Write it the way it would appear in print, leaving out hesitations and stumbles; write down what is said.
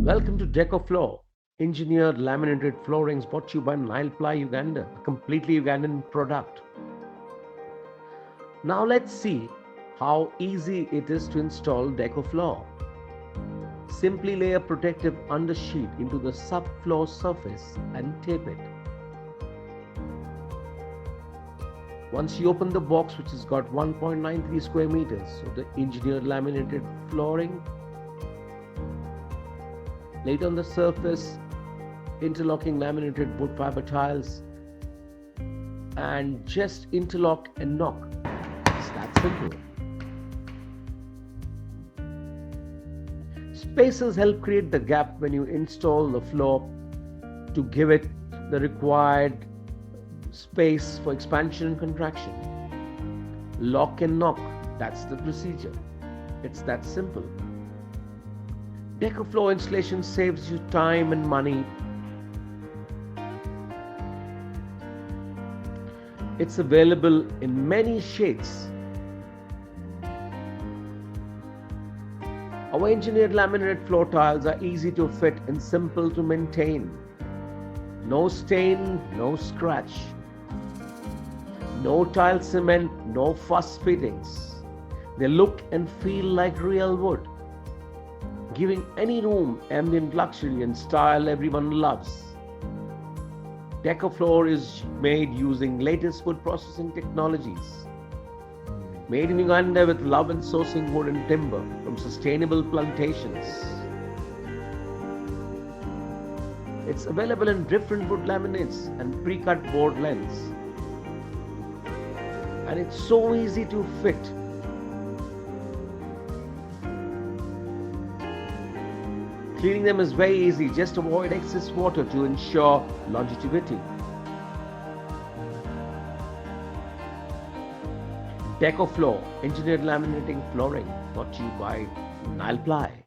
Welcome to DecoFloor Engineered Laminated Flooring, brought to you by Nile Uganda, a completely Ugandan product. Now let's see how easy it is to install DecoFloor. Simply lay a protective undersheet into the subfloor surface and tape it. Once you open the box, which has got 1.93 square meters of the engineered laminated flooring, lay it on the surface, interlocking laminated wood fiber tiles, and just interlock and knock. It's that simple. Spacers help create the gap when you install the floor to give it the required space for expansion and contraction. Lock and knock, that's the procedure. It's that simple. DecoFloor installation saves you time and money. It's available in many shades. Our engineered laminated floor tiles are easy to fit and simple to maintain. No stain, no scratch. No tile cement, no fuss fittings. They look and feel like real wood, giving any room ambient luxury and style everyone loves. DecoFloor is made using latest wood processing technologies. Made in Uganda with love and sourcing wood and timber from sustainable plantations. It's available in different wood laminates and pre-cut board lengths. And it's so easy to fit. Cleaning them is very easy, just avoid excess water to ensure longevity. DecoFloor Engineered Laminating Flooring, brought to you by Nile.